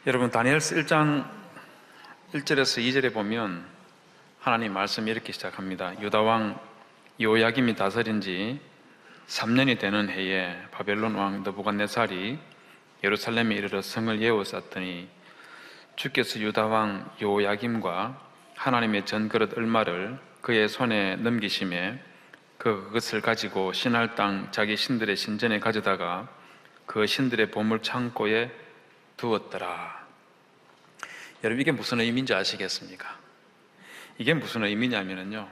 여러분, 다니엘서 1장 1절에서 2절에 보면 하나님 말씀이 이렇게 시작합니다. 유다 왕 여호야김이 다스린 지 3년이 되는 해에 바벨론 왕 느부갓네살이 예루살렘에 이르러 성을 예우쌌더니 주께서 유다 왕 여호야김과 하나님의 전그릇 얼마를 그의 손에 넘기심에 그것을 가지고 신할 땅 자기 신들의 신전에 가져다가 그 신들의 보물 창고에 두었더라. 여러분, 이게 무슨 의미인지 아시겠습니까? 이게 무슨 의미냐면요,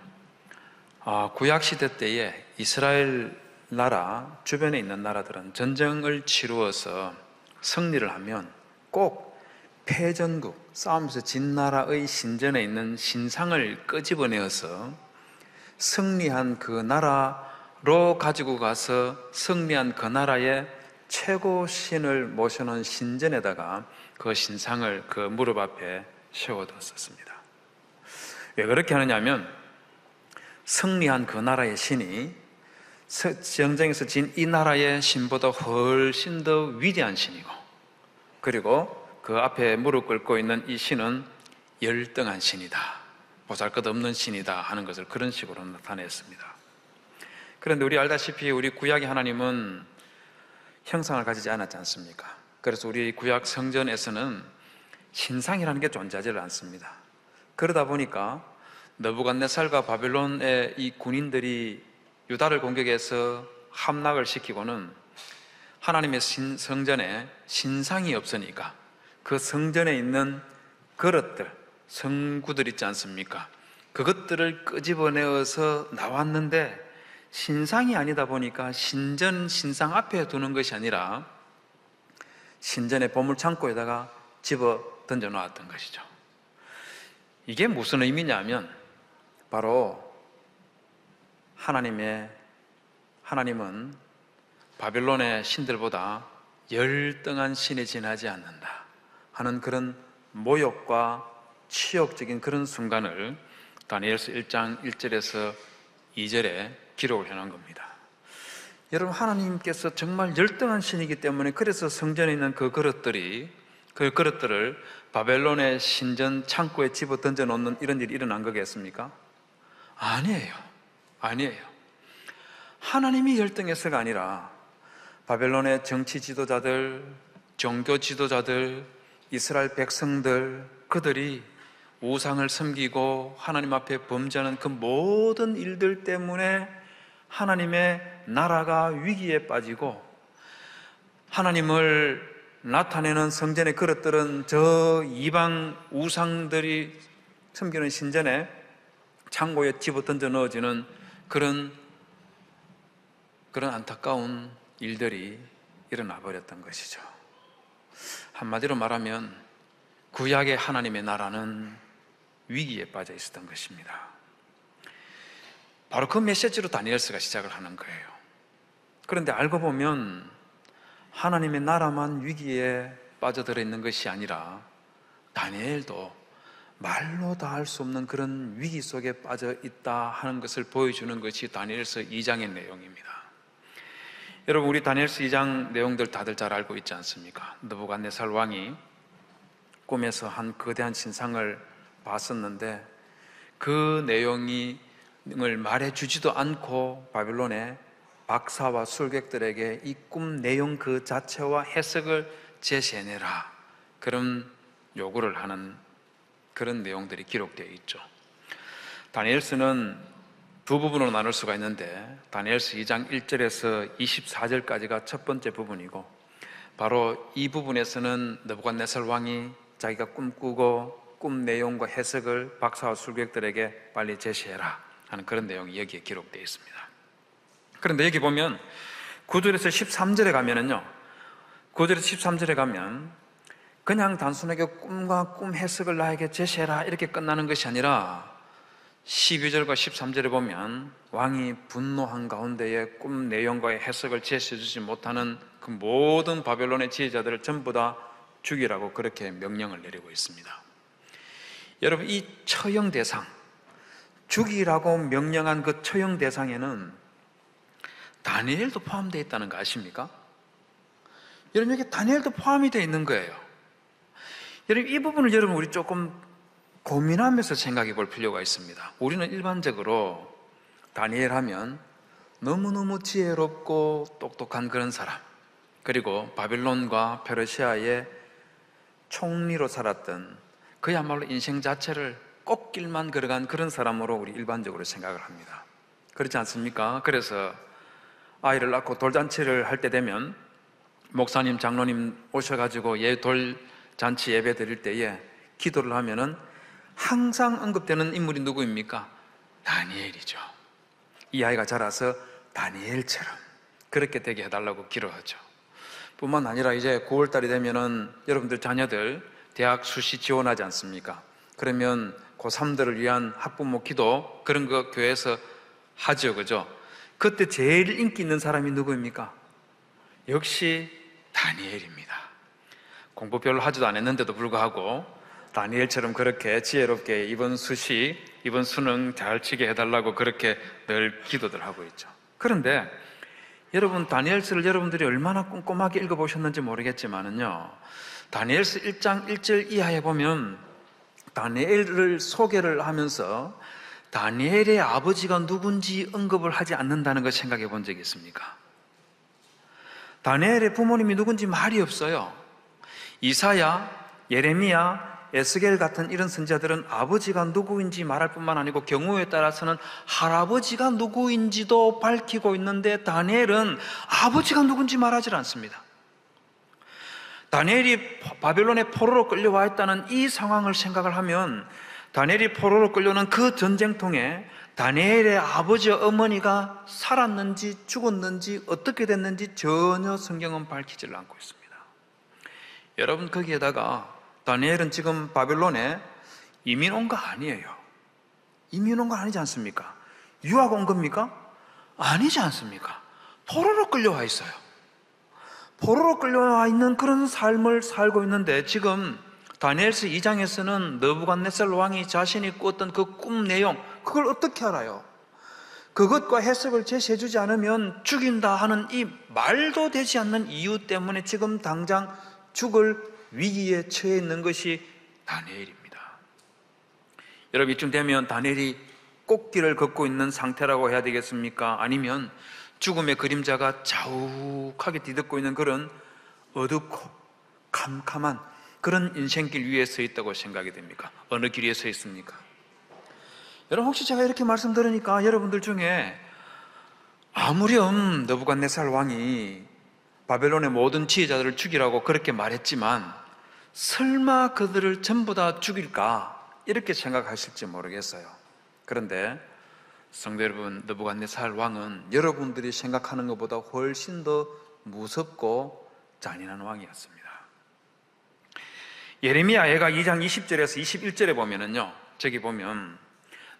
구약시대 때에 이스라엘 나라 주변에 있는 나라들은 전쟁을 치루어서 승리를 하면 꼭 패전국, 싸움에서 진 나라의 신전에 있는 신상을 끄집어내어서 승리한 그 나라로 가지고 가서 승리한 그 나라의 최고 신을 모셔놓은 신전에다가 그 신상을 그 무릎 앞에 세워뒀었습니다. 왜 그렇게 하느냐면, 승리한 그 나라의 신이 전쟁에서 진 이 나라의 신보다 훨씬 더 위대한 신이고, 그리고 그 앞에 무릎 꿇고 있는 이 신은 열등한 신이다, 보잘것없는 신이다 하는 것을 그런 식으로 나타냈습니다. 그런데 우리 알다시피 우리 구약의 하나님은 형상을 가지지 않았지 않습니까? 그래서 우리 구약 성전에서는 신상이라는 게 존재하지 않습니다. 그러다 보니까 느부갓네살과 바벨론의 이 군인들이 유다를 공격해서 함락을 시키고는 하나님의 성전에 신상이 없으니까 그 성전에 있는 그릇들, 성구들 있지 않습니까? 그것들을 끄집어내어서 나왔는데 신상이 아니다 보니까 신상 앞에 두는 것이 아니라 신전의 보물창고에다가 집어 던져 놓았던 것이죠. 이게 무슨 의미냐면, 바로 하나님은 바벨론의 신들보다 열등한 신에 지나지 않는다 하는 그런 모욕과 치욕적인 그런 순간을 다니엘서 1장 1절에서 2절에 기록을 해놓은 겁니다. 여러분, 하나님께서 정말 열등한 신이기 때문에 그래서 성전에 있는 그 그릇들을 바벨론의 신전 창고에 집어 던져 놓는 이런 일이 일어난 거겠습니까? 아니에요. 하나님이 열등해서가 아니라 바벨론의 정치 지도자들, 종교 지도자들, 이스라엘 백성들, 그들이 우상을 섬기고 하나님 앞에 범죄하는 그 모든 일들 때문에 하나님의 나라가 위기에 빠지고, 하나님을 나타내는 성전의 그릇들은 저 이방 우상들이 섬기는 신전에 창고에 집어 던져 넣어지는 그런 안타까운 일들이 일어나 버렸던 것이죠. 한마디로 말하면 구약의 하나님의 나라는 위기에 빠져 있었던 것입니다. 바로 그 메시지로 다니엘서가 시작을 하는 거예요. 그런데 알고 보면 하나님의 나라만 위기에 빠져들어 있는 것이 아니라 다니엘도 말로 다 할 수 없는 그런 위기 속에 빠져 있다 하는 것을 보여주는 것이 다니엘서 2장의 내용입니다. 여러분, 우리 다니엘서 2장 내용들 다들 잘 알고 있지 않습니까? 느부갓네살 왕이 꿈에서 한 거대한 신상을 봤었는데 그 내용을 말해주지도 않고 바벨론의 박사와 술객들에게 이 꿈 내용 그 자체와 해석을 제시해내라, 그런 요구를 하는 그런 내용들이 기록되어 있죠. 다니엘서는 두 부분으로 나눌 수가 있는데, 다니엘서 2장 1절에서 24절까지가 첫 번째 부분이고, 바로 이 부분에서는 느부갓네살 왕이 자기가 꿈꾸고 꿈 내용과 해석을 박사와 술객들에게 빨리 제시해라 하는 그런 내용이 여기에 기록되어 있습니다. 그런데 여기 보면 9절에서 13절에 가면은요, 9절에서 13절에 가면 그냥 단순하게 꿈과 꿈 해석을 나에게 제시해라 이렇게 끝나는 것이 아니라 12절과 13절에 보면 왕이 분노한 가운데에 꿈 내용과의 해석을 제시해 주지 못하는 그 모든 바벨론의 지혜자들을 전부 다 죽이라고 그렇게 명령을 내리고 있습니다. 여러분, 이 처형 대상, 죽이라고 명령한 그 처형 대상에는 다니엘도 포함되어 있다는 거 아십니까? 여러분, 여기 다니엘도 포함이 되어 있는 거예요. 여러분, 이 부분을 여러분 우리 조금 고민하면서 생각해 볼 필요가 있습니다. 우리는 일반적으로 다니엘 하면 너무너무 지혜롭고 똑똑한 그런 사람, 그리고 바벨론과 페르시아의 총리로 살았던 그야말로 인생 자체를 꽃길만 걸어간 그런 사람으로 우리 일반적으로 생각을 합니다. 그렇지 않습니까? 그래서 아이를 낳고 돌잔치를 할 때 되면 목사님, 장로님 오셔가지고 돌잔치 예배 드릴 때에 기도를 하면은 항상 언급되는 인물이 누구입니까? 다니엘이죠. 이 아이가 자라서 다니엘처럼 그렇게 되게 해달라고 기도하죠. 뿐만 아니라 이제 9월달이 되면은 여러분들 자녀들 대학 수시 지원하지 않습니까? 그러면 고3들을 위한 학부모 기도, 그런 거 교회에서 하죠, 그죠? 그때 제일 인기 있는 사람이 누구입니까? 역시 다니엘입니다. 공부 별로 하지도 않았는데도 불구하고 다니엘처럼 그렇게 지혜롭게 이번 수능 잘 치게 해달라고 그렇게 늘 기도들 하고 있죠. 그런데 여러분, 다니엘서를 여러분들이 얼마나 꼼꼼하게 읽어보셨는지 모르겠지만은요, 다니엘서 1장 1절 이하에 보면 다니엘을 소개를 하면서 다니엘의 아버지가 누군지 언급을 하지 않는다는 걸 생각해 본 적이 있습니까? 다니엘의 부모님이 누군지 말이 없어요. 이사야, 예레미야, 에스겔 같은 이런 선지자들은 아버지가 누구인지 말할 뿐만 아니고 경우에 따라서는 할아버지가 누구인지도 밝히고 있는데 다니엘은 아버지가 누군지 말하지 않습니다. 다니엘이 바벨론의 포로로 끌려와 있다는 이 상황을 생각을 하면 다니엘이 포로로 끌려오는 그 전쟁통에 다니엘의 아버지와 어머니가 살았는지 죽었는지 어떻게 됐는지 전혀 성경은 밝히질 않고 있습니다. 여러분, 거기에다가 다니엘은 지금 바벨론에 이민 온 거 아니에요. 이민 온 거 아니지 않습니까? 유학 온 겁니까? 아니지 않습니까? 포로로 끌려와 있어요. 포로로 끌려와 있는 그런 삶을 살고 있는데 지금 다니엘서 2장에서는 느부갓네살 왕이 자신이 꿨던 그 꿈 내용, 그걸 어떻게 알아요? 그것과 해석을 제시해 주지 않으면 죽인다 하는 이 말도 되지 않는 이유 때문에 지금 당장 죽을 위기에 처해 있는 것이 다니엘입니다. 여러분, 이쯤 되면 다니엘이 꽃길을 걷고 있는 상태라고 해야 되겠습니까? 아니면 죽음의 그림자가 자욱하게 뒤덮고 있는 그런 어둡고 캄캄한 그런 인생길 위에 서 있다고 생각이 됩니까? 어느 길 위에 서 있습니까? 여러분, 혹시 제가 이렇게 말씀 들으니까 여러분들 중에 아무렴 느부갓네살 왕이 바벨론의 모든 지혜자들을 죽이라고 그렇게 말했지만 설마 그들을 전부 다 죽일까? 이렇게 생각하실지 모르겠어요. 그런데 성도 여러분, 느부갓네살 왕은 여러분들이 생각하는 것보다 훨씬 더 무섭고 잔인한 왕이었습니다. 예레미야가 2장 20절에서 21절에 보면은요, 저기 보면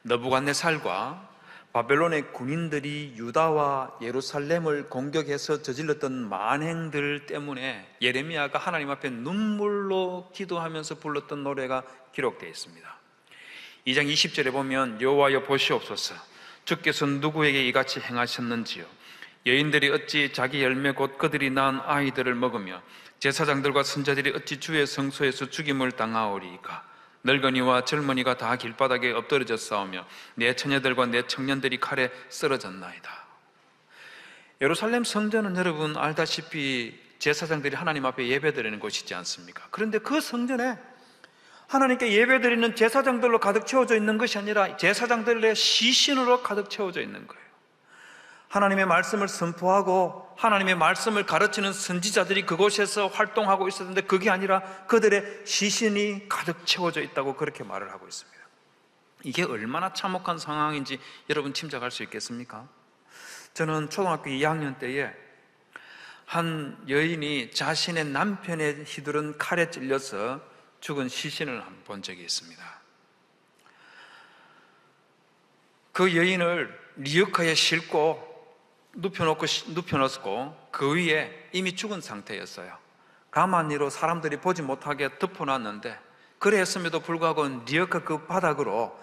느부갓네살과 바벨론의 군인들이 유다와 예루살렘을 공격해서 저질렀던 만행들 때문에 예레미야가 하나님 앞에 눈물로 기도하면서 불렀던 노래가 기록되어 있습니다. 2장 20절에 보면 여호와여 보시옵소서, 주께서 누구에게 이같이 행하셨는지요? 여인들이 어찌 자기 열매 곧 그들이 낳은 아이들을 먹으며 제사장들과 선자들이 어찌 주의 성소에서 죽임을 당하오리이까? 늙은이와 젊은이가 다 길바닥에 엎드러져 싸우며 내 처녀들과 내 청년들이 칼에 쓰러졌나이다. 예루살렘 성전은 여러분 알다시피 제사장들이 하나님 앞에 예배드리는 곳이지 않습니까? 그런데 그 성전에 하나님께 예배드리는 제사장들로 가득 채워져 있는 것이 아니라 제사장들의 시신으로 가득 채워져 있는 거예요. 하나님의 말씀을 선포하고 하나님의 말씀을 가르치는 선지자들이 그곳에서 활동하고 있었는데 그게 아니라 그들의 시신이 가득 채워져 있다고 그렇게 말을 하고 있습니다. 이게 얼마나 참혹한 상황인지 여러분 짐작할 수 있겠습니까? 저는 초등학교 2학년 때에 한 여인이 자신의 남편의 휘두른 칼에 찔려서 죽은 시신을 본 적이 있습니다. 그 여인을 리어카에 싣고 눕혀놓고 그 위에 이미 죽은 상태였어요. 가만히로 사람들이 보지 못하게 덮어놨는데 그랬음에도 불구하고 리어카 그 바닥으로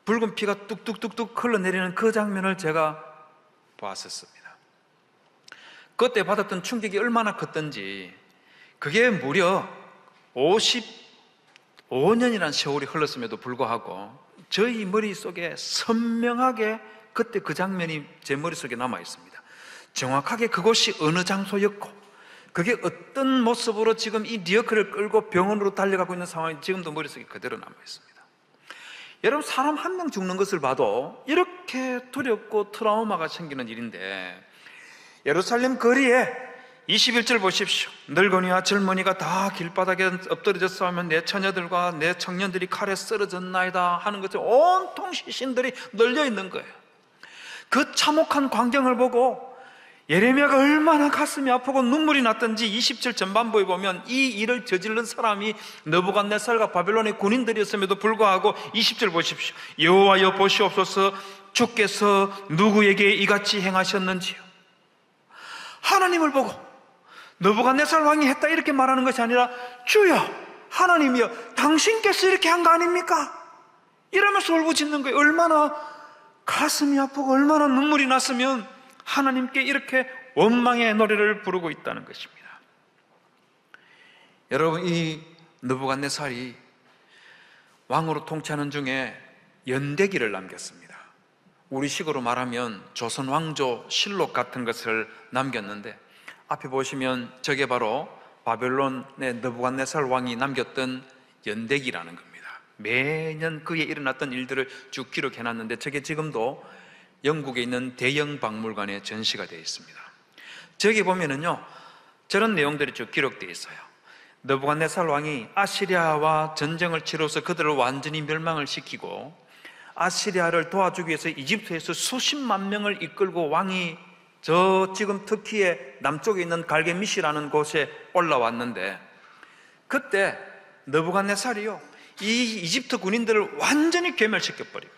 붉은 피가 뚝뚝뚝뚝 흘러내리는 그 장면을 제가 봤었습니다. 그때 받았던 충격이 얼마나 컸던지 그게 무려 55년이라는 세월이 흘렀음에도 불구하고 저희 머릿속에 선명하게 그때 그 장면이 제 머릿속에 남아 있습니다. 정확하게 그곳이 어느 장소였고 그게 어떤 모습으로 지금 이 리어커를 끌고 병원으로 달려가고 있는 상황이 지금도 머릿속에 그대로 남아 있습니다. 여러분, 사람 한 명 죽는 것을 봐도 이렇게 두렵고 트라우마가 생기는 일인데, 예루살렘 거리에 21절 보십시오. 늙은이와 젊은이가 다 길바닥에 엎드려져 싸우면 내 처녀들과 내 청년들이 칼에 쓰러졌나이다 하는 것처럼 온통 시신들이 널려 있는 거예요. 그 참혹한 광경을 보고 예레미야가 얼마나 가슴이 아프고 눈물이 났던지 20절 전반부에 보면 이 일을 저지른 사람이 느부갓네살과 바벨론의 군인들이었음에도 불구하고 20절 보십시오. 여호와여 보시옵소서, 주께서 누구에게 이같이 행하셨는지요. 하나님을 보고 느부갓네살 왕이 했다 이렇게 말하는 것이 아니라, 주여 하나님이여 당신께서 이렇게 한 거 아닙니까? 이러면서 울부짖는 거예요. 얼마나 가슴이 아프고 얼마나 눈물이 났으면 하나님께 이렇게 원망의 노래를 부르고 있다는 것입니다. 여러분, 이 느부갓네살이 왕으로 통치하는 중에 연대기를 남겼습니다. 우리식으로 말하면 조선 왕조 실록 같은 것을 남겼는데, 앞에 보시면 저게 바로 바벨론의 느부갓네살 왕이 남겼던 연대기라는 겁니다. 매년 그에 일어났던 일들을 쭉 기록해놨는데, 저게 지금도 영국에 있는 대형 박물관에 전시가 되어 있습니다. 저기 보면은요, 저런 내용들이 쭉 기록되어 있어요. 느부갓네살 왕이 아시리아와 전쟁을 치러서 그들을 완전히 멸망을 시키고 아시리아를 도와주기 위해서 이집트에서 수십만 명을 이끌고 왕이 저 지금 터키의 남쪽에 있는 갈게미시라는 곳에 올라왔는데, 그때 느부갓네살이요, 이 이집트 군인들을 완전히 괴멸시켜버립니다.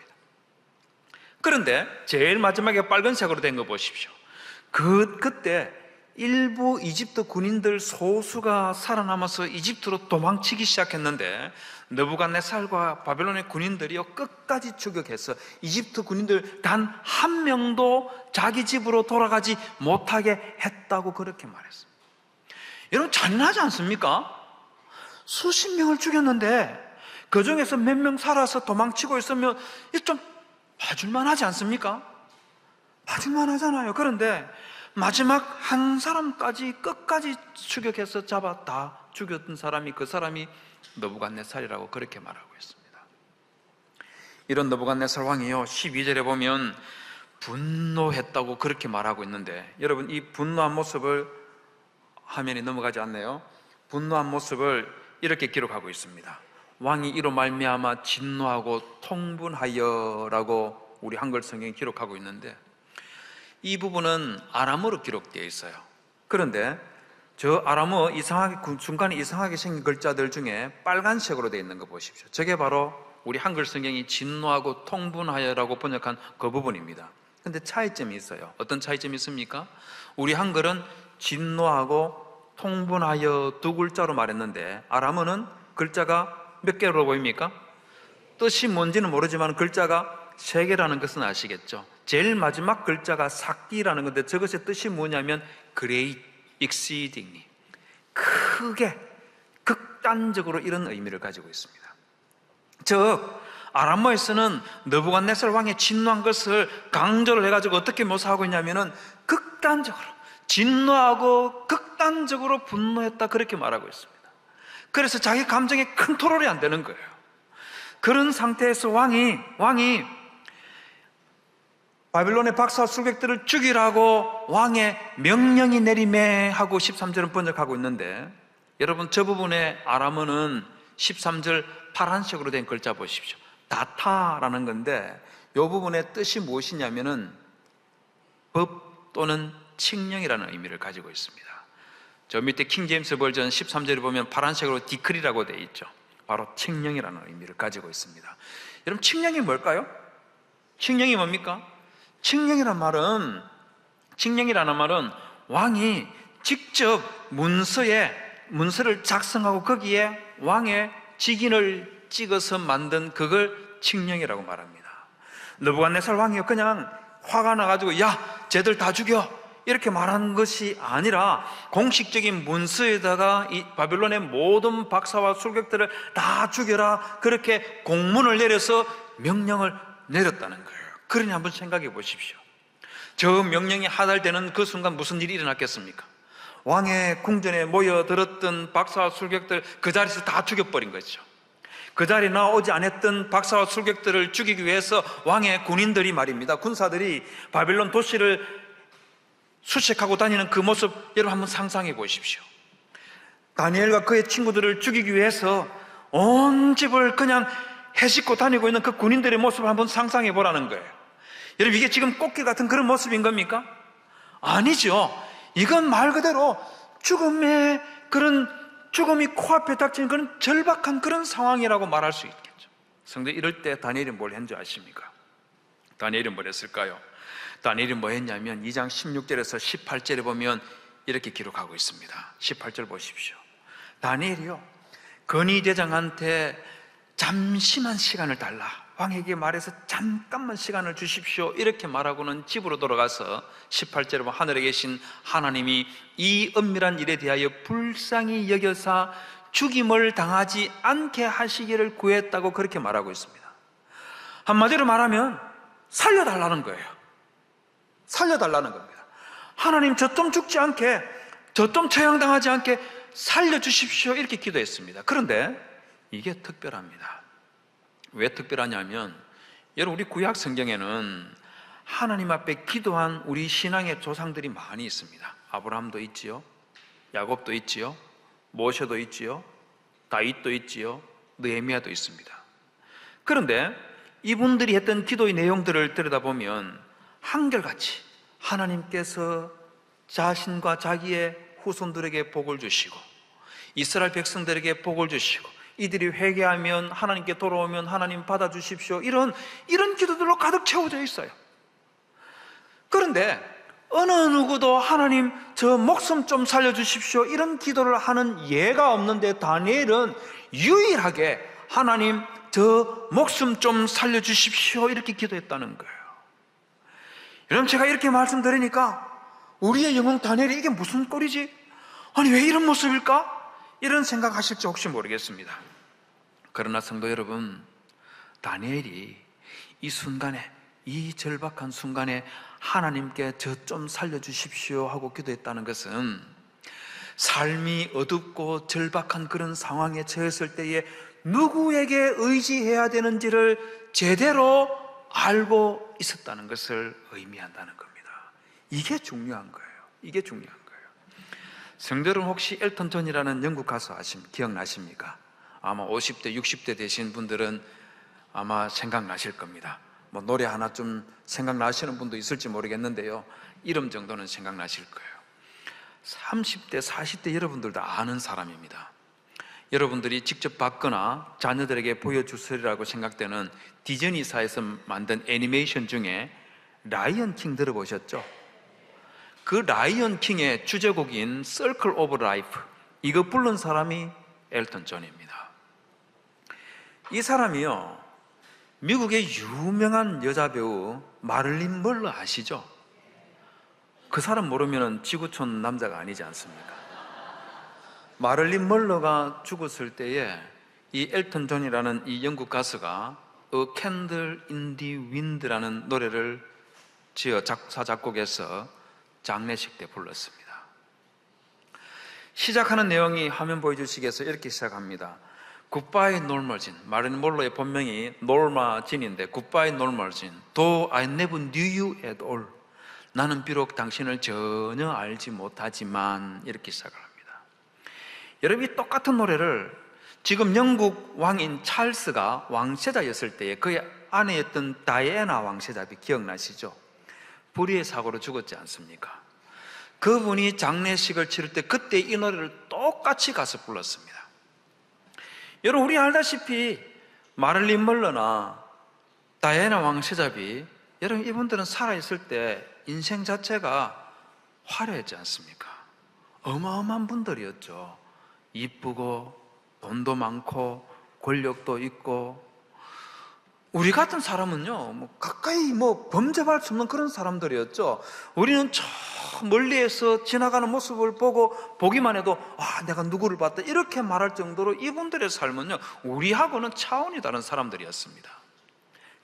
그런데 제일 마지막에 빨간색으로 된 거 보십시오. 그때 일부 이집트 군인들 소수가 살아남아서 이집트로 도망치기 시작했는데, 느부갓네살과 바벨론의 군인들이요 끝까지 추격해서 이집트 군인들 단 한 명도 자기 집으로 돌아가지 못하게 했다고 그렇게 말했습니다. 여러분, 잔인하지 않습니까? 수십 명을 죽였는데 그 중에서 몇 명 살아서 도망치고 있으면 좀 봐줄만 하지 않습니까? 봐줄만 하잖아요. 그런데 마지막 한 사람까지 끝까지 추격해서 잡아 다 죽였던 사람이, 그 사람이 느부갓네살이라고 그렇게 말하고 있습니다. 이런 느부갓네살 왕이요 12절에 보면 분노했다고 그렇게 말하고 있는데, 여러분, 이 분노한 모습을, 화면이 넘어가지 않네요. 분노한 모습을 이렇게 기록하고 있습니다. 왕이 이로 말미암아 진노하고 통분하여라고 우리 한글 성경이 기록하고 있는데, 이 부분은 아람어로 기록되어 있어요. 그런데 저 아람어 중간에 이상하게 생긴 글자들 중에 빨간색으로 되어 있는 거 보십시오. 저게 바로 우리 한글 성경이 진노하고 통분하여라고 번역한 그 부분입니다. 그런데 차이점이 있어요. 어떤 차이점이 있습니까? 우리 한글은 진노하고 통분하여 두 글자로 말했는데, 아람어는 글자가 몇 개로 보입니까? 뜻이 뭔지는 모르지만 글자가 3개라는 것은 아시겠죠? 제일 마지막 글자가 삭기라는 건데, 저것의 뜻이 뭐냐면 great, exceedingly, 크게, 극단적으로 이런 의미를 가지고 있습니다. 즉 아람어에서는 느부갓네살 왕의 진노한 것을 강조를 해가지고 어떻게 묘사하고 있냐면은 극단적으로 진노하고 극단적으로 분노했다 그렇게 말하고 있습니다. 그래서 자기 감정에 컨트롤이 안 되는 거예요. 그런 상태에서 왕이 바빌론의 박사 술객들을 죽이라고 왕의 명령이 내리매 하고 13절은 번역하고 있는데, 여러분 저 부분의 아람어는 13절 파란색으로 된 글자 보십시오. 다타라는 건데, 이 부분의 뜻이 무엇이냐면은 법 또는 칙령이라는 의미를 가지고 있습니다. 저 밑에 킹제임스 버전 13절에 보면 파란색으로 디크리라고 되어 있죠. 바로 칙령이라는 의미를 가지고 있습니다. 여러분, 칙령이 뭘까요? 칙령이 뭡니까? 칙령이라는 말은 왕이 직접 문서를 작성하고 거기에 왕의 직인을 찍어서 만든 그걸 칙령이라고 말합니다. 느부갓네살 왕이 그냥 화가 나가지고 야 쟤들 다 죽여, 이렇게 말한 것이 아니라 공식적인 문서에다가 이 바빌론의 모든 박사와 술객들을 다 죽여라, 그렇게 공문을 내려서 명령을 내렸다는 거예요. 그러니 한번 생각해 보십시오. 저 명령이 하달되는 그 순간 무슨 일이 일어났겠습니까? 왕의 궁전에 모여들었던 박사와 술객들 그 자리에서 다 죽여버린 거죠. 그 자리에 나오지 않았던 박사와 술객들을 죽이기 위해서 왕의 군인들이 말입니다, 군사들이 바빌론 도시를 수색하고 다니는 그 모습 여러분 한번 상상해 보십시오. 다니엘과 그의 친구들을 죽이기 위해서 온 집을 그냥 해집고 다니고 있는 그 군인들의 모습을 한번 상상해 보라는 거예요. 여러분, 이게 지금 꽃길 같은 그런 모습인 겁니까? 아니죠. 이건 말 그대로 죽음이 코앞에 닥치는 그런 절박한 그런 상황이라고 말할 수 있겠죠. 성도, 이럴 때 다니엘이 뭘 했는지 아십니까? 다니엘이 뭘 했을까요? 다니엘이 뭐 했냐면 2장 16절에서 18절에 보면 이렇게 기록하고 있습니다. 18절 보십시오. 다니엘이요, 건의대장한테 잠시만 시간을 달라, 왕에게 말해서 잠깐만 시간을 주십시오, 이렇게 말하고는 집으로 돌아가서 18절에 보면 하늘에 계신 하나님이 이 은밀한 일에 대하여 불쌍히 여겨사 죽임을 당하지 않게 하시기를 구했다고 그렇게 말하고 있습니다. 한마디로 말하면 살려달라는 거예요. 살려달라는 겁니다. 하나님, 저 좀 죽지 않게, 저 좀 처형당하지 않게 살려주십시오, 이렇게 기도했습니다. 그런데 이게 특별합니다. 왜 특별하냐면, 여러분, 우리 구약 성경에는 하나님 앞에 기도한 우리 신앙의 조상들이 많이 있습니다. 아브라함도 있지요, 야곱도 있지요, 모세도 있지요, 다윗도 있지요, 느헤미야도 있습니다. 그런데 이분들이 했던 기도의 내용들을 들여다보면 한결같이 하나님께서 자신과 자기의 후손들에게 복을 주시고 이스라엘 백성들에게 복을 주시고 이들이 회개하면 하나님께 돌아오면 하나님 받아주십시오, 이런 기도들로 가득 채워져 있어요. 그런데 어느 누구도 하나님 저 목숨 좀 살려주십시오 이런 기도를 하는 예가 없는데, 다니엘은 유일하게 하나님 저 목숨 좀 살려주십시오 이렇게 기도했다는 거예요. 여러분, 제가 이렇게 말씀드리니까 우리의 영웅 다니엘이 이게 무슨 꼴이지? 아니, 왜 이런 모습일까? 이런 생각하실지 혹시 모르겠습니다. 그러나 성도 여러분, 다니엘이 이 순간에, 이 절박한 순간에 하나님께 저 좀 살려주십시오 하고 기도했다는 것은 삶이 어둡고 절박한 그런 상황에 처했을 때에 누구에게 의지해야 되는지를 제대로 알고 있었다는 것을 의미한다는 겁니다. 이게 중요한 거예요. 이게 중요한 거예요. 성도 여러분, 혹시 엘턴 존이라는 영국 가수 기억나십니까? 아마 50대, 60대 되신 분들은 아마 생각나실 겁니다. 뭐 노래 하나 좀 생각나시는 분도 있을지 모르겠는데요, 이름 정도는 생각나실 거예요. 30대, 40대 여러분들도 아는 사람입니다. 여러분들이 직접 봤거나 자녀들에게 보여주시리라고 생각되는 디즈니사에서 만든 애니메이션 중에 라이언 킹 들어보셨죠? 그 라이언 킹의 주제곡인 Circle of Life, 이거 부른 사람이 엘턴 존입니다. 이 사람이요, 미국의 유명한 여자 배우 마릴린 멀로 아시죠? 그 사람 모르면 지구촌 남자가 아니지 않습니까? 마릴린 멀로가 죽었을 때에 이 엘턴 존이라는 이 영국 가수가 A Candle in the Wind라는 노래를 지어 작사 작곡해서 장례식 때 불렀습니다. 시작하는 내용이 화면 보여주시겠어요? 이렇게 시작합니다. Goodbye Norma Jean. 마릴린 멀로의 본명이 노르마 진인데 Goodbye Norma Jean. Though I never knew you at all. 나는 비록 당신을 전혀 알지 못하지만, 이렇게 시작을 합니다. 여러분이 똑같은 노래를 지금 영국 왕인 찰스가 왕세자였을 때에 그의 아내였던 다이애나 왕세자비 기억나시죠? 불의의 사고로 죽었지 않습니까? 그분이 장례식을 치를 때 그때 이 노래를 똑같이 가서 불렀습니다. 여러분, 우리 알다시피 마릴린 멀로나 다이애나 왕세자비, 여러분 이분들은 살아있을 때 인생 자체가 화려했지 않습니까? 어마어마한 분들이었죠. 이쁘고 돈도 많고 권력도 있고 우리 같은 사람은요, 가까이 범접할 수 없는 그런 사람들이었죠. 우리는 저 멀리에서 지나가는 모습을 보고 보기만 해도 내가 누구를 봤다 이렇게 말할 정도로 이분들의 삶은요, 우리하고는 차원이 다른 사람들이었습니다.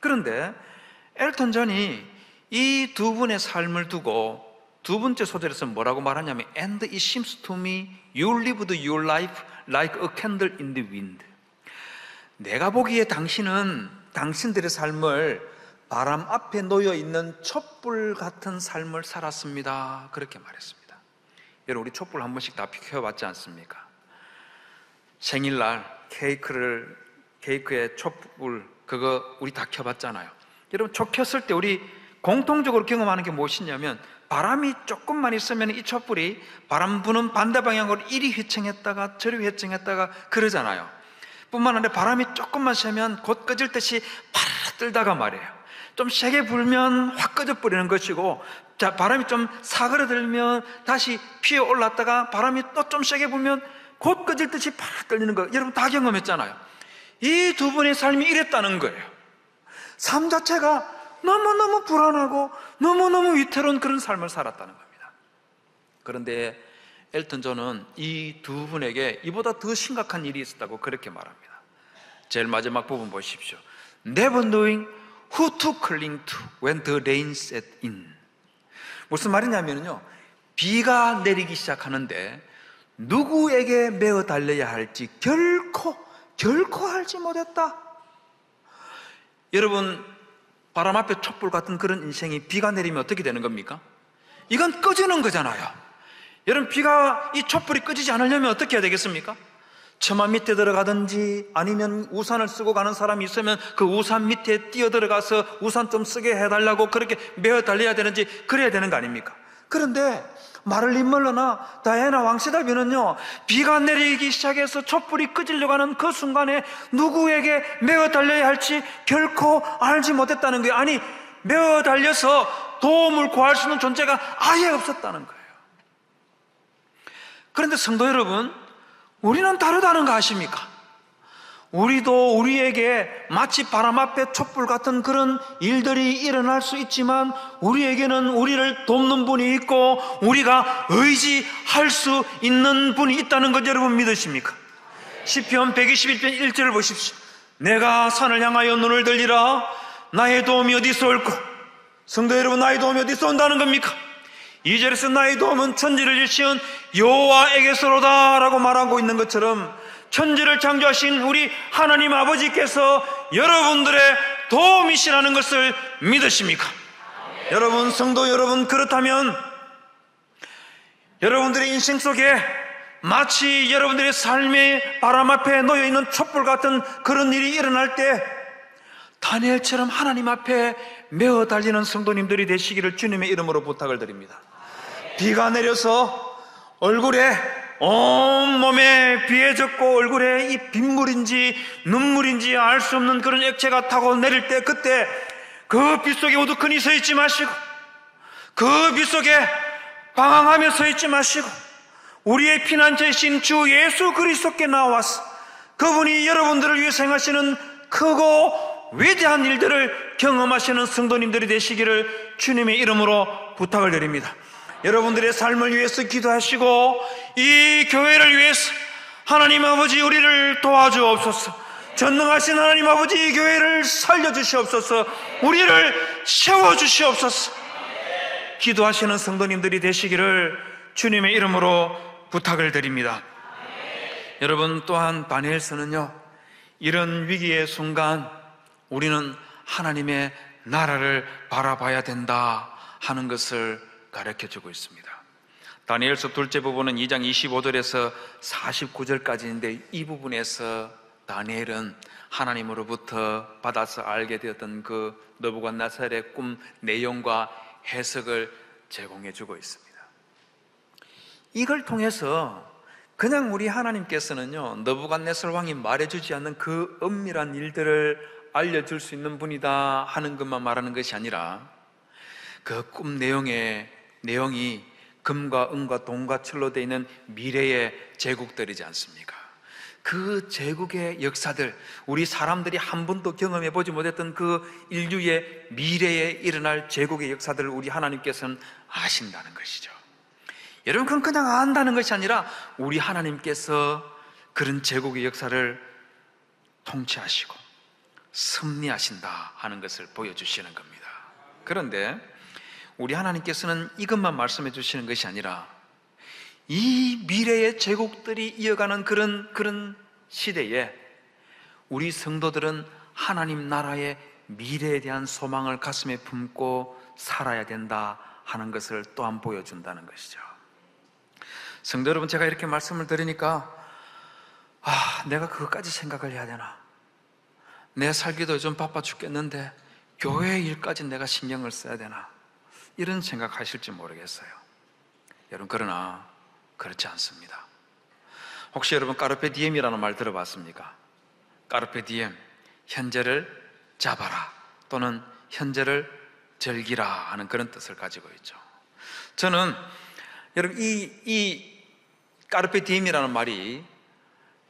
그런데 엘튼 존이 이 두 분의 삶을 두고 두 번째 소절에서 뭐라고 말하냐면 And it seems to me you lived your life like a candle in the wind. 내가 보기에 당신은 당신들의 삶을 바람 앞에 놓여 있는 촛불 같은 삶을 살았습니다. 그렇게 말했습니다. 여러분, 우리 촛불 한 번씩 다 켜봤지 않습니까? 생일날 케이크에 촛불 그거 우리 다 켜봤잖아요. 여러분, 촛 켰을 때 우리 공통적으로 경험하는 게 무엇이냐면 바람이 조금만 있으면 이 촛불이 바람 부는 반대 방향으로 이리 휘청했다가 저리 휘청했다가 그러잖아요. 뿐만 아니라 바람이 조금만 세면 곧 꺼질 듯이 파르르 뜨다가 말이에요, 좀 세게 불면 확 꺼져버리는 것이고, 바람이 좀 사그러들면 다시 피어올랐다가 바람이 또 좀 세게 불면 곧 꺼질 듯이 파르르 떨리는 거, 여러분 다 경험했잖아요. 이 두 분의 삶이 이랬다는 거예요. 삶 자체가 너무너무 불안하고 너무너무 위태로운 그런 삶을 살았다는 겁니다. 그런데 엘튼 존은 이 두 분에게 이보다 더 심각한 일이 있었다고 그렇게 말합니다. 제일 마지막 부분 보십시오. Never knowing who to cling to when the rain set in. 무슨 말이냐면요, 비가 내리기 시작하는데 누구에게 메어 달려야 할지 결코 알지 못했다. 여러분, 바람 앞에 촛불 같은 그런 인생이 비가 내리면 어떻게 되는 겁니까? 이건 꺼지는 거잖아요. 여러분, 이 촛불이 꺼지지 않으려면 어떻게 해야 되겠습니까? 처마 밑에 들어가든지 아니면 우산을 쓰고 가는 사람이 있으면 그 우산 밑에 뛰어 들어가서 우산 좀 쓰게 해달라고 그렇게 메어 달려야 되는지 그래야 되는 거 아닙니까? 그런데 마를린 멀러나 다이애나 왕시다비는요, 비가 내리기 시작해서 촛불이 꺼지려고 하는 그 순간에 누구에게 메어 달려야 할지 결코 알지 못했다는 거예요. 아니, 메어 달려서 도움을 구할 수 있는 존재가 아예 없었다는 거예요. 그런데 성도 여러분, 우리는 다르다는 거 아십니까? 우리도 우리에게 마치 바람 앞에 촛불 같은 그런 일들이 일어날 수 있지만 우리에게는 우리를 돕는 분이 있고 우리가 의지할 수 있는 분이 있다는 것 여러분 믿으십니까? 시편 121편 1절을 보십시오. 내가 산을 향하여 눈을 들리라. 나의 도움이 어디서 올꼬? 성도 여러분, 나의 도움이 어디서 온다는 겁니까? 2절에서 나의 도움은 천지를 일으키신 여호와에게서로다 라고 말하고 있는 것처럼 천지를 창조하신 우리 하나님 아버지께서 여러분들의 도움이시라는 것을 믿으십니까? 여러분, 성도 여러분, 그렇다면 여러분들의 인생 속에 마치 여러분들의 삶의 바람 앞에 놓여있는 촛불 같은 그런 일이 일어날 때 다니엘처럼 하나님 앞에 메어 달리는 성도님들이 되시기를 주님의 이름으로 부탁을 드립니다. 비가 내려서 얼굴에 온몸에 비에 젖고 얼굴에 이 빗물인지 눈물인지 알 수 없는 그런 액체가 타고 내릴 때 그때 그 빗 속에 우두커니 서 있지 마시고 그 빗 속에 방황하며 서 있지 마시고 우리의 피난처이신 주 예수 그리스도께 나와서 그분이 여러분들을 위해 행하시는 크고 위대한 일들을 경험하시는 성도님들이 되시기를 주님의 이름으로 부탁을 드립니다. 여러분들의 삶을 위해서 기도하시고 이 교회를 위해서 하나님 아버지 우리를 도와주옵소서. 전능하신 하나님 아버지 이 교회를 살려주시옵소서. 우리를 세워주시옵소서. 기도하시는 성도님들이 되시기를 주님의 이름으로 부탁을 드립니다. 여러분, 또한 다니엘서는요, 이런 위기의 순간 우리는 하나님의 나라를 바라봐야 된다 하는 것을 가르쳐주고 있습니다. 다니엘서 둘째 부분은 2장 25절에서 49절까지인데 이 부분에서 다니엘은 하나님으로부터 받아서 알게 되었던 그 느부갓네살의 꿈 내용과 해석을 제공해주고 있습니다. 이걸 통해서 그냥 우리 하나님께서는요, 느부갓네살 왕이 말해주지 않는 그 은밀한 일들을 알려줄 수 있는 분이다 하는 것만 말하는 것이 아니라 그 꿈 내용이 금과 은과 동과 철로 되어 있는 미래의 제국들이지 않습니까? 그 제국의 역사들, 우리 사람들이 한 번도 경험해 보지 못했던 그 인류의 미래에 일어날 제국의 역사들을 우리 하나님께서는 아신다는 것이죠. 여러분, 그건 그냥 안다는 것이 아니라 우리 하나님께서 그런 제국의 역사를 통치하시고 섭리하신다 하는 것을 보여주시는 겁니다. 그런데 우리 하나님께서는 이것만 말씀해 주시는 것이 아니라 이 미래의 제국들이 이어가는 그런 시대에 우리 성도들은 하나님 나라의 미래에 대한 소망을 가슴에 품고 살아야 된다 하는 것을 또한 보여준다는 것이죠. 성도 여러분, 제가 이렇게 말씀을 드리니까 내가 그것까지 생각을 해야 되나? 내 살기도 좀 바빠 죽겠는데 교회 일까지 내가 신경을 써야 되나? 이런 생각하실지 모르겠어요. 여러분, 그러나 그렇지 않습니다. 혹시 여러분 까르페 디엠이라는 말 들어봤습니까? 까르페 디엠, 현재를 잡아라 또는 현재를 즐기라 하는 그런 뜻을 가지고 있죠. 저는 여러분 이 까르페 디엠이라는 말이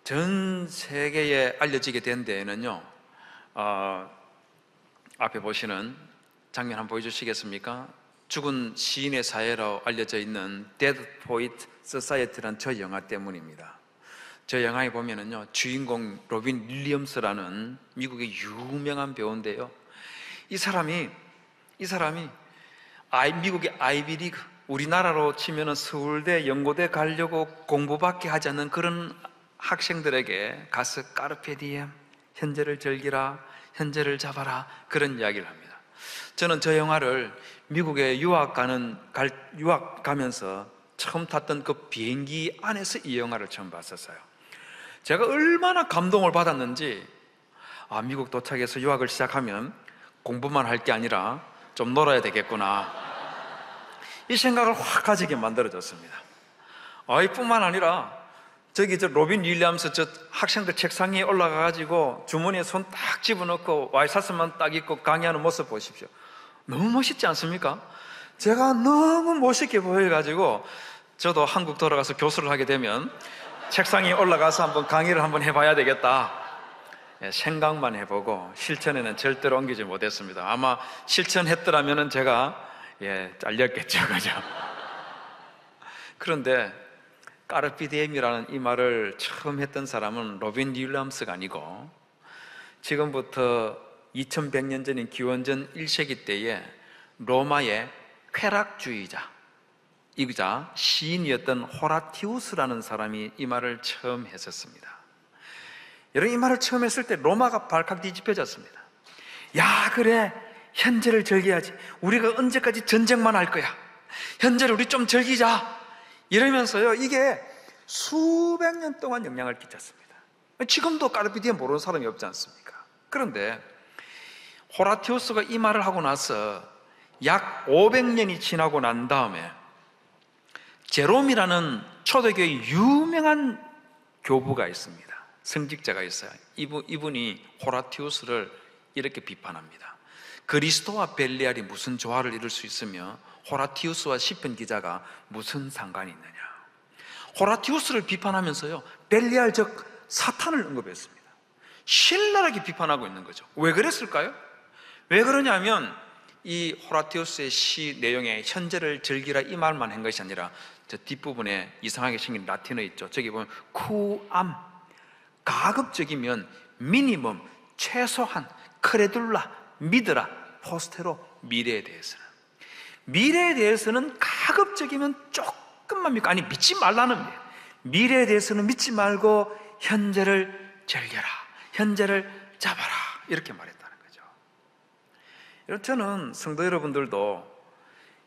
전 세계에 알려지게 된 데에는요, 앞에 보시는 장면 한번 보여주시겠습니까? 죽은 시인의 사회로 알려져 있는 Dead Poet Society라는 저 영화 때문입니다. 저 영화에 보면은요, 주인공 로빈 윌리엄스라는 미국의 유명한 배우인데요, 이 사람이 미국의 아이비리그, 우리나라로 치면은 서울대, 연고대 가려고 공부밖에 하지 않는 그런 학생들에게 가서 까르페 디엠, 현재를 즐기라, 현재를 잡아라, 그런 이야기를 합니다. 저는 저 영화를 미국에 유학 가면서 처음 탔던 그 비행기 안에서 이 영화를 처음 봤었어요. 제가 얼마나 감동을 받았는지, 미국 도착해서 유학을 시작하면 공부만 할 게 아니라 좀 놀아야 되겠구나, 이 생각을 확 가지게 만들어줬습니다. 뿐만 아니라 저 로빈 윌리엄스 저 학생들 책상 위에 올라가가지고 주머니에 손 딱 집어넣고 와이셔츠만 딱 입고 강의하는 모습 보십시오. 너무 멋있지 않습니까? 제가 너무 멋있게 보여가지고 저도 한국 돌아가서 교수를 하게 되면 책상 위에 올라가서 한번 강의를 한번 해봐야 되겠다, 생각만 해보고 실천에는 절대로 옮기지 못했습니다. 아마 실천했더라면 제가 잘렸겠죠, 그죠? 그런데 까르페 디엠이라는 이 말을 처음 했던 사람은 로빈 윌리엄스가 아니고 지금부터 2100년 전인 기원전 1세기 때에 로마의 쾌락주의자, 이자 시인이었던 호라티우스라는 사람이 이 말을 처음 했었습니다. 여러분, 이 말을 처음 했을 때 로마가 발칵 뒤집혀졌습니다. 야, 그래, 현재를 즐겨야지. 우리가 언제까지 전쟁만 할 거야. 현재를 우리 좀 즐기자. 이러면서요, 이게 수백 년 동안 영향을 끼쳤습니다. 지금도 까르페 디엠 모르는 사람이 없지 않습니까? 그런데 호라티우스가 이 말을 하고 나서 약 500년이 지나고 난 다음에 제롬이라는 초대교회의 유명한 교부가 있습니다. 성직자가 있어요. 이분이 호라티우스를 이렇게 비판합니다. 그리스도와 벨리알이 무슨 조화를 이룰 수 있으며 호라티우스와 시편 기자가 무슨 상관이 있느냐. 호라티우스를 비판하면서요, 벨리알 즉 사탄을 언급했습니다. 신랄하게 비판하고 있는 거죠. 왜 그랬을까요? 왜 그러냐면 이 호라티우스의 시 내용에 현재를 즐기라 이 말만 한 것이 아니라 저 뒷부분에 이상하게 생긴 라틴어 있죠. 저기 보면 쿠암, 가급적이면 미니멈, 최소한, 크레둘라, 믿으라, 포스테로, 미래에 대해서는 가급적이면 조금만 믿고, 아니 믿지 말라는 거예요. 미래에 대해서는 믿지 말고 현재를 즐겨라, 현재를 잡아라, 이렇게 말했다는 거죠. 여러분, 저는 성도 여러분들도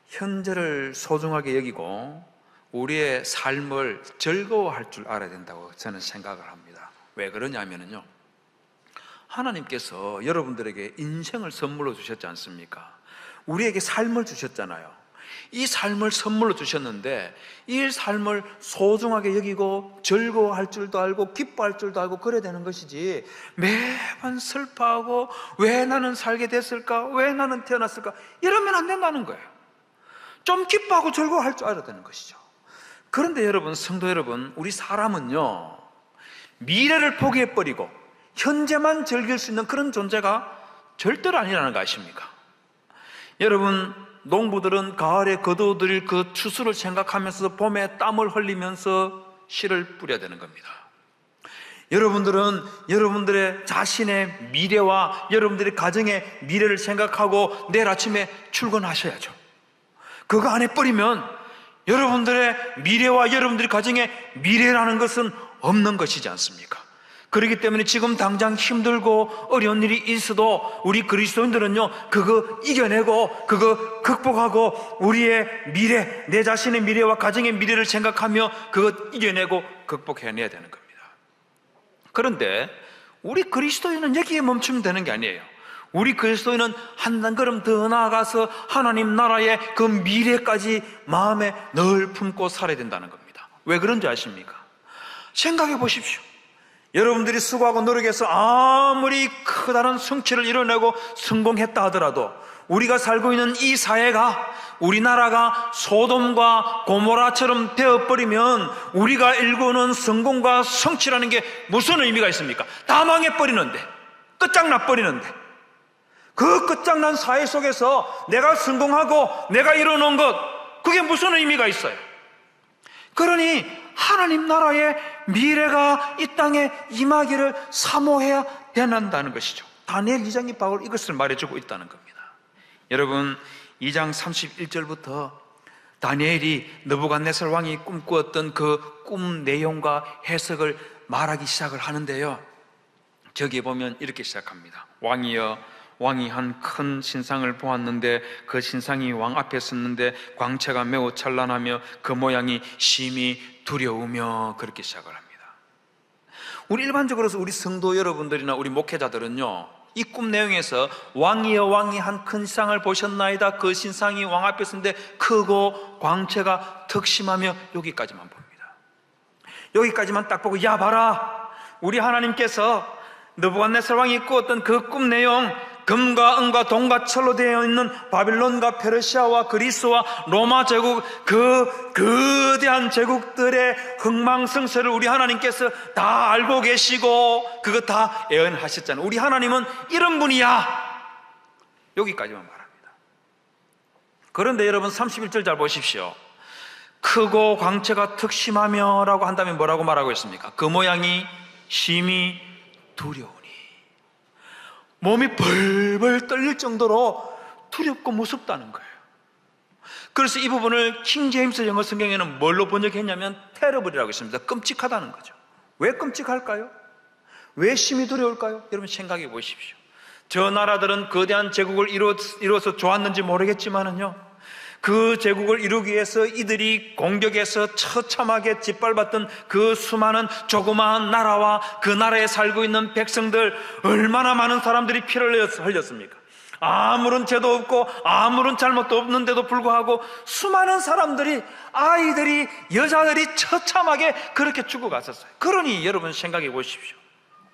현재를 소중하게 여기고 우리의 삶을 즐거워할 줄 알아야 된다고 저는 생각을 합니다. 왜 그러냐면요, 하나님께서 여러분들에게 인생을 선물로 주셨지 않습니까? 우리에게 삶을 주셨잖아요. 이 삶을 선물로 주셨는데 이 삶을 소중하게 여기고 즐거워할 줄도 알고 기뻐할 줄도 알고 그래야 되는 것이지, 매번 슬퍼하고 왜 나는 살게 됐을까, 왜 나는 태어났을까, 이러면 안 된다는 거예요. 좀 기뻐하고 즐거워할 줄 알아야 되는 것이죠. 그런데 여러분, 성도 여러분, 우리 사람은요, 미래를 포기해버리고 현재만 즐길 수 있는 그런 존재가 절대로 아니라는 거 아십니까? 여러분, 농부들은 가을에 거두어들일 그 추수를 생각하면서 봄에 땀을 흘리면서 씨를 뿌려야 되는 겁니다. 여러분들은 여러분들의 자신의 미래와 여러분들의 가정의 미래를 생각하고 내일 아침에 출근하셔야죠. 그거 안 해버리면 여러분들의 미래와 여러분들의 가정의 미래라는 것은 없는 것이지 않습니까? 그렇기 때문에 지금 당장 힘들고 어려운 일이 있어도 우리 그리스도인들은요, 그거 이겨내고 그거 극복하고 우리의 미래, 내 자신의 미래와 가정의 미래를 생각하며 그거 이겨내고 극복해내야 되는 겁니다. 그런데 우리 그리스도인은 여기에 멈추면 되는 게 아니에요. 우리 그리스도인은 한 걸음 더 나아가서 하나님 나라의 그 미래까지 마음에 늘 품고 살아야 된다는 겁니다. 왜 그런지 아십니까? 생각해 보십시오. 여러분들이 수고하고 노력해서 아무리 커다란 성취를 이뤄내고 성공했다 하더라도 우리가 살고 있는 이 사회가, 우리나라가 소돔과 고모라처럼 되어버리면 우리가 일구는 성공과 성취라는 게 무슨 의미가 있습니까? 다 망해버리는데, 끝장나버리는데, 그 끝장난 사회 속에서 내가 성공하고 내가 이뤄놓은 것, 그게 무슨 의미가 있어요? 그러니 하나님 나라의 미래가 이 땅에 임하기를 사모해야 된다는 것이죠. 다니엘 2장이 바로 이것을 말해주고 있다는 겁니다. 여러분, 2장 31절부터 다니엘이 느부갓네살 왕이 꿈꾸었던 그 꿈 내용과 해석을 말하기 시작을 하는데요, 저기 보면 이렇게 시작합니다. 왕이여, 왕이 한 큰 신상을 보았는데 그 신상이 왕 앞에 섰는데 광채가 매우 찬란하며 그 모양이 심히 두려우며, 그렇게 시작을 합니다. 우리 일반적으로 우리 성도 여러분들이나 우리 목회자들은요, 이 꿈 내용에서 왕이여, 왕이 한 큰 신상을 보셨나이다, 그 신상이 왕 앞에 섰는데 크고 광채가 특심하며, 여기까지만 봅니다. 여기까지만 딱 보고, 야 봐라, 우리 하나님께서 느부갓네살 왕이 꾸었던 그 꿈 내용, 금과 은과 동과 철로 되어 있는 바빌론과 페르시아와 그리스와 로마 제국, 그 거대한 제국들의 흥망성쇠를 우리 하나님께서 다 알고 계시고 그거 다 예언하셨잖아요. 우리 하나님은 이런 분이야. 여기까지만 말합니다. 그런데 여러분 31절 잘 보십시오. 크고 광채가 특심하며 라고 한다면 뭐라고 말하고 있습니까? 그 모양이 심히 두려우니, 몸이 벌벌 떨릴 정도로 두렵고 무섭다는 거예요. 그래서 이 부분을 킹 제임스 영어 성경에는 뭘로 번역했냐면 테러블이라고 했습니다. 끔찍하다는 거죠. 왜 끔찍할까요? 왜 심히 두려울까요? 여러분 생각해 보십시오. 저 나라들은 거대한 제국을 이루어서 좋았는지 모르겠지만은요, 그 제국을 이루기 위해서 이들이 공격해서 처참하게 짓밟았던 그 수많은 조그마한 나라와 그 나라에 살고 있는 백성들, 얼마나 많은 사람들이 피를 흘렸습니까? 아무런 죄도 없고 아무런 잘못도 없는데도 불구하고 수많은 사람들이, 아이들이, 여자들이 처참하게 그렇게 죽어갔었어요. 그러니 여러분 생각해 보십시오.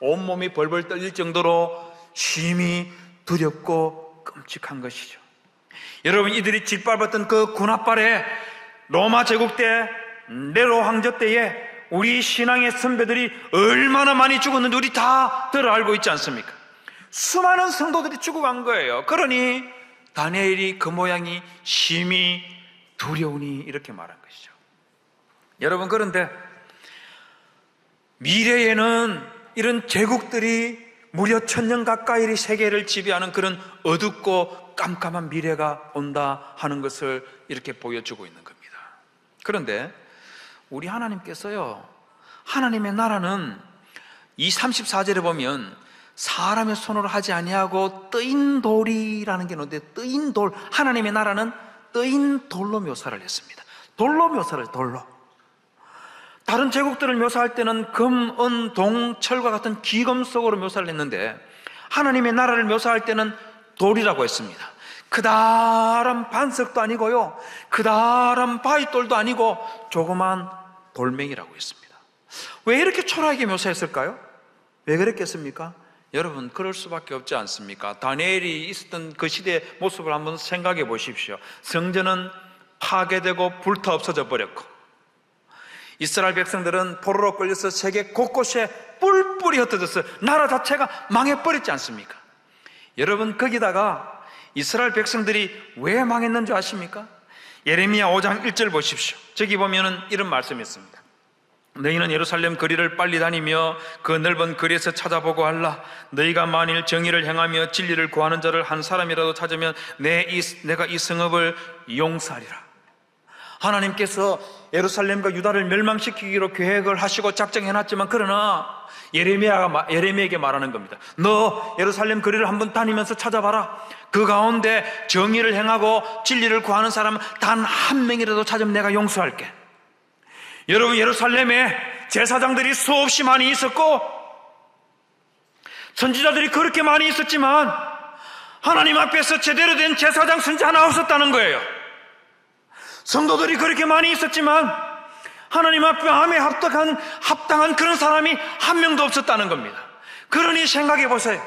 온몸이 벌벌 떨릴 정도로 심히 두렵고 끔찍한 것이죠. 여러분, 이들이 짓밟았던 그 군합발에 로마 제국 때, 네로 황제 때에 우리 신앙의 선배들이 얼마나 많이 죽었는지 우리 다 알고 있지 않습니까? 수많은 성도들이 죽어간 거예요. 그러니 다니엘이 그 모양이 심히 두려우니 이렇게 말한 것이죠. 여러분, 그런데 미래에는 이런 제국들이 무려 1000년 가까이 세계를 지배하는 그런 어둡고 깜깜한 미래가 온다 하는 것을 이렇게 보여주고 있는 겁니다. 그런데 우리 하나님께서요, 하나님의 나라는 이 34절에 보면 사람의 손으로 하지 아니하고 뜨인 돌이라는 게 있는데, 뜨인 돌, 하나님의 나라는 뜨인 돌로 묘사를 했습니다. 돌로 묘사를, 돌로. 다른 제국들을 묘사할 때는 금, 은, 동, 철과 같은 기금속으로 묘사를 했는데 하나님의 나라를 묘사할 때는 돌이라고 했습니다. 그다란 반석도 아니고요, 그다란 바위돌도 아니고 조그만 돌멩이라고 했습니다. 왜 이렇게 초라하게 묘사했을까요? 왜 그랬겠습니까? 여러분, 그럴 수밖에 없지 않습니까? 다니엘이 있었던 그 시대의 모습을 한번 생각해 보십시오. 성전은 파괴되고 불타 없어져 버렸고, 이스라엘 백성들은 포로로 끌려서 세계 곳곳에 뿔뿔이 흩어져서 나라 자체가 망해버렸지 않습니까? 여러분, 거기다가 이스라엘 백성들이 왜 망했는 줄 아십니까? 예레미야 5장 1절 보십시오. 저기 보면은 이런 말씀이 있습니다. 너희는 예루살렘 거리를 빨리 다니며 그 넓은 거리에서 찾아보고 할라. 너희가 만일 정의를 행하며 진리를 구하는 자를 한 사람이라도 찾으면 내가 이 성읍을 용서하리라. 하나님께서 예루살렘과 유다를 멸망시키기로 계획을 하시고 작정해놨지만, 그러나 예레미야에게 말하는 겁니다. 너 예루살렘 거리를 한번 다니면서 찾아봐라. 그 가운데 정의를 행하고 진리를 구하는 사람 단 한 명이라도 찾으면 내가 용서할게. 여러분, 예루살렘에 제사장들이 수없이 많이 있었고 선지자들이 그렇게 많이 있었지만 하나님 앞에서 제대로 된 제사장 선지 하나 없었다는 거예요. 성도들이 그렇게 많이 있었지만 하나님 앞에 마음에 합당한 그런 사람이 한 명도 없었다는 겁니다. 그러니 생각해 보세요.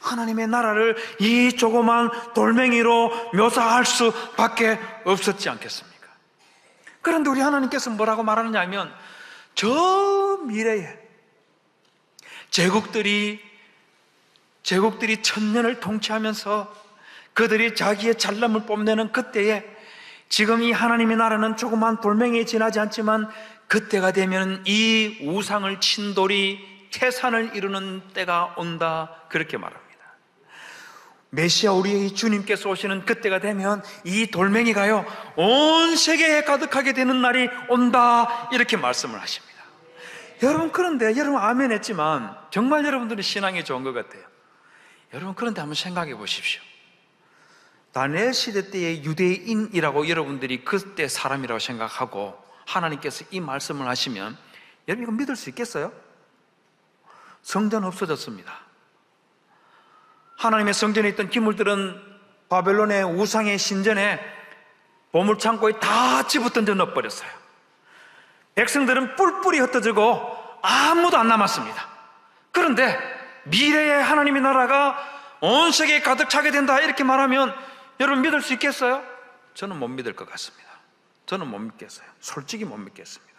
하나님의 나라를 이 조그만 돌멩이로 묘사할 수밖에 없었지 않겠습니까? 그런데 우리 하나님께서 뭐라고 말하느냐 하면, 저 미래에 제국들이 천년을 통치하면서 그들이 자기의 잘남을 뽐내는 그때에, 지금 이 하나님의 나라는 조그만 돌멩이에 지나지 않지만 그때가 되면 이 우상을 친 돌이 태산을 이루는 때가 온다, 그렇게 말합니다. 메시아 우리의 주님께서 오시는 그때가 되면 이 돌멩이가요 온 세계에 가득하게 되는 날이 온다, 이렇게 말씀을 하십니다. 여러분, 그런데 여러분 아멘 했지만 정말 여러분들은 신앙이 좋은 것 같아요. 여러분, 그런데 한번 생각해 보십시오. 다니엘 시대 때의 유대인이라고 여러분들이 그때 사람이라고 생각하고 하나님께서 이 말씀을 하시면 여러분 이거 믿을 수 있겠어요? 성전 없어졌습니다. 하나님의 성전에 있던 기물들은 바벨론의 우상의 신전에 보물창고에 다 집어던져 넣어버렸어요. 백성들은 뿔뿔이 흩어지고 아무도 안 남았습니다. 그런데 미래의 하나님의 나라가 온 세계에 가득 차게 된다, 이렇게 말하면 여러분 믿을 수 있겠어요? 저는 못 믿을 것 같습니다. 저는 못 믿겠어요. 솔직히 못 믿겠습니다.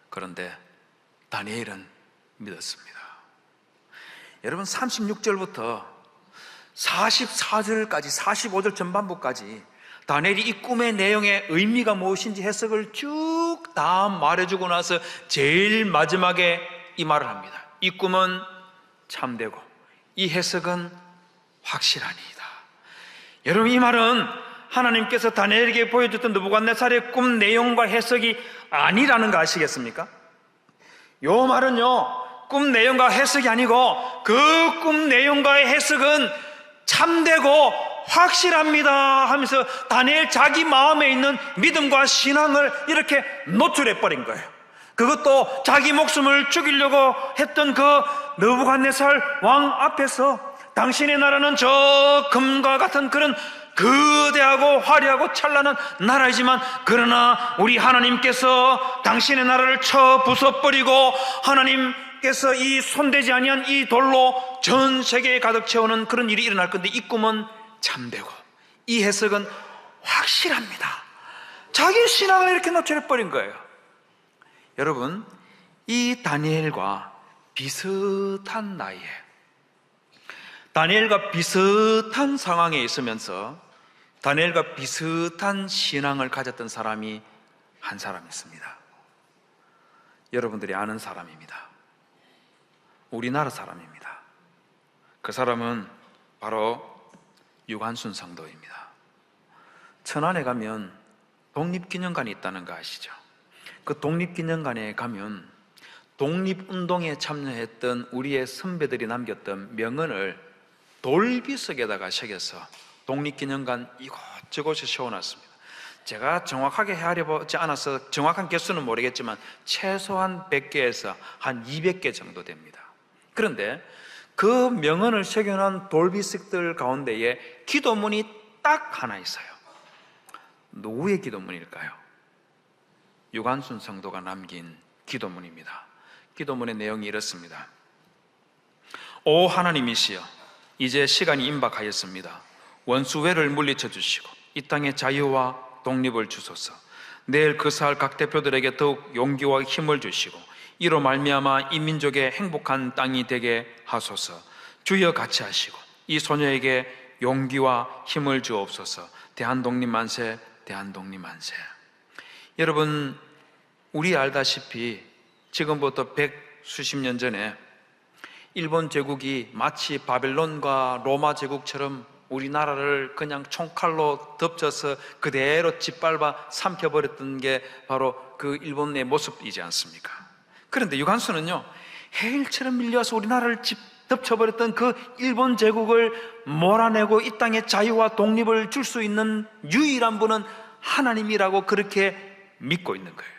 그런데 다니엘은 믿었습니다. 여러분, 36절부터 44절까지 45절 전반부까지 다니엘이 이 꿈의 내용의 의미가 무엇인지 해석을 쭉 다 말해주고 나서 제일 마지막에 이 말을 합니다. 이 꿈은 참되고 이 해석은 확실하니이다. 여러분, 이 말은 하나님께서 다니엘에게 보여줬던 느부갓네살의 꿈 내용과 해석이 아니라는 거 아시겠습니까? 요 말은요 꿈 내용과 해석이 아니고 그 꿈 내용과의 해석은 참되고 확실합니다 하면서 다니엘 자기 마음에 있는 믿음과 신앙을 이렇게 노출해 버린 거예요. 그것도 자기 목숨을 죽이려고 했던 그 느부갓네살 왕 앞에서 당신의 나라는 저 금과 같은 그런 거대하고 화려하고 찬란한 나라이지만, 그러나 우리 하나님께서 당신의 나라를 쳐 부숴버리고 하나님께서 이 손대지 아니한 이 돌로 전 세계에 가득 채우는 그런 일이 일어날 건데, 이 꿈은 참되고 이 해석은 확실합니다. 자기 신앙을 이렇게 노출해버린 거예요. 여러분, 이 다니엘과 비슷한 나이에, 다니엘과 비슷한 상황에 있으면서 다니엘과 비슷한 신앙을 가졌던 사람이 한 사람 있습니다. 여러분들이 아는 사람입니다. 우리나라 사람입니다. 그 사람은 바로 유관순 성도입니다. 천안에 가면 독립기념관이 있다는 거 아시죠? 그 독립기념관에 가면 독립운동에 참여했던 우리의 선배들이 남겼던 명언을 돌비석에다가 새겨서 독립기념관 이곳저곳에 세워놨습니다. 제가 정확하게 헤아려보지 않아서 정확한 개수는 모르겠지만 최소한 100개에서 한 200개 정도 됩니다. 그런데 그 명언을 새겨놓은 돌비석들 가운데에 기도문이 딱 하나 있어요. 누구의 기도문일까요? 유관순 성도가 남긴 기도문입니다. 기도문의 내용이 이렇습니다. 오 하나님이시여, 이제 시간이 임박하였습니다. 원수회를 물리쳐 주시고 이 땅에 자유와 독립을 주소서. 내일 그 사할 각 대표들에게 더욱 용기와 힘을 주시고 이로 말미암아 이 민족의 행복한 땅이 되게 하소서. 주여 같이 하시고 이 소녀에게 용기와 힘을 주옵소서. 대한독립 만세, 대한독립 만세. 여러분, 우리 알다시피 지금부터 백수십 년 전에 일본 제국이 마치 바벨론과 로마 제국처럼 우리나라를 그냥 총칼로 덮쳐서 그대로 짓밟아 삼켜버렸던 게 바로 그 일본의 모습이지 않습니까? 그런데 유관순은요, 해일처럼 밀려와서 우리나라를 덮쳐버렸던 그 일본 제국을 몰아내고 이 땅에 자유와 독립을 줄 수 있는 유일한 분은 하나님이라고 그렇게 믿고 있는 거예요.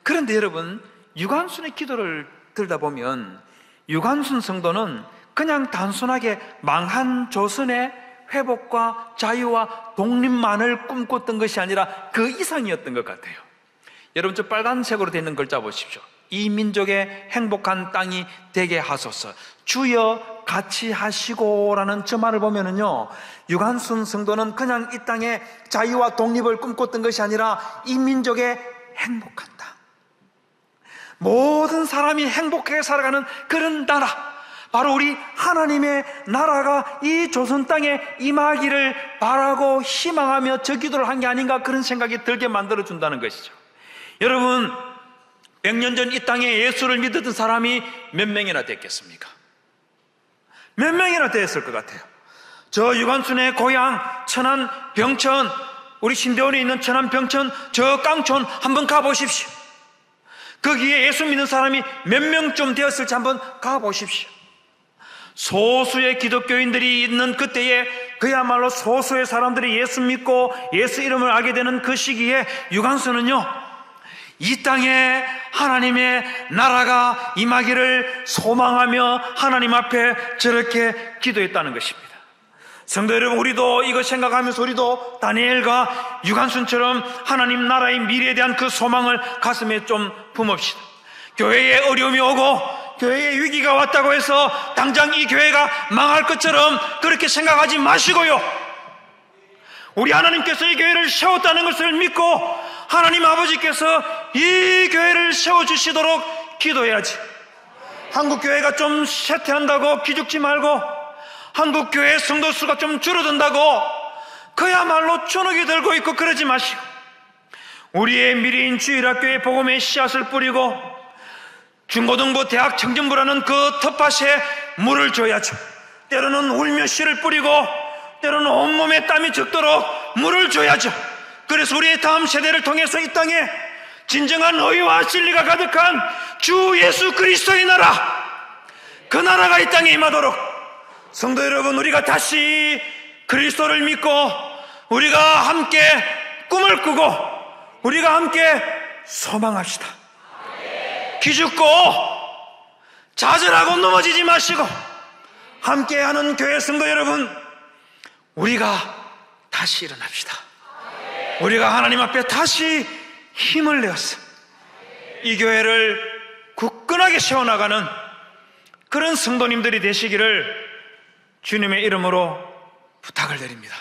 그런데 여러분, 유관순의 기도를 들다 보면 유관순 성도는 그냥 단순하게 망한 조선의 회복과 자유와 독립만을 꿈꿨던 것이 아니라 그 이상이었던 것 같아요. 여러분, 저 빨간색으로 되어 있는 글자 보십시오. 이 민족의 행복한 땅이 되게 하소서. 주여 같이 하시고 라는 저 말을 보면은요, 유관순 성도는 그냥 이 땅에 자유와 독립을 꿈꿨던 것이 아니라 이 민족의 행복한 땅, 모든 사람이 행복하게 살아가는 그런 나라, 바로 우리 하나님의 나라가 이 조선 땅에 임하기를 바라고 희망하며 저 기도를 한 게 아닌가, 그런 생각이 들게 만들어준다는 것이죠. 여러분, 100년 전 이 땅에 예수를 믿었던 사람이 몇 명이나 됐겠습니까? 몇 명이나 됐을 것 같아요. 저 유관순의 고향 천안 병천, 우리 신대원에 있는 천안 병천 저 깡촌 한번 가보십시오. 거기에 예수 믿는 사람이 몇 명쯤 되었을지 한번 가보십시오. 소수의 기독교인들이 있는 그때에 그야말로 소수의 사람들이 예수 믿고 예수 이름을 알게 되는 그 시기에 유관순은요, 이 땅에 하나님의 나라가 임하기를 소망하며 하나님 앞에 저렇게 기도했다는 것입니다. 성도 여러분, 우리도 이거 생각하면서 우리도 다니엘과 유관순처럼 하나님 나라의 미래에 대한 그 소망을 가슴에 좀 품읍시다. 교회에 어려움이 오고 교회에 위기가 왔다고 해서 당장 이 교회가 망할 것처럼 그렇게 생각하지 마시고요, 우리 하나님께서 이 교회를 세웠다는 것을 믿고 하나님 아버지께서 이 교회를 세워주시도록 기도해야지. 한국교회가 좀 쇠퇴한다고 기죽지 말고, 한국교회 성도 수가 좀 줄어든다고 그야말로 주눅이 들고 있고 그러지 마시고, 우리의 미래인 주일학교의 복음의 씨앗을 뿌리고 중고등부 대학 청정부라는 그 텃밭에 물을 줘야죠. 때로는 울며 씨를 뿌리고 때로는 온몸에 땀이 적도록 물을 줘야죠. 그래서 우리의 다음 세대를 통해서 이 땅에 진정한 의와 진리가 가득한 주 예수 그리스도의 나라, 그 나라가 이 땅에 임하도록, 성도 여러분, 우리가 다시 그리스도를 믿고 우리가 함께 꿈을 꾸고 우리가 함께 소망합시다. 기죽고 좌절하고 넘어지지 마시고 함께하는 교회 성도 여러분, 우리가 다시 일어납시다. 우리가 하나님 앞에 다시 힘을 내어서 이 교회를 굳건하게 세워나가는 그런 성도님들이 되시기를 주님의 이름으로 부탁을 드립니다.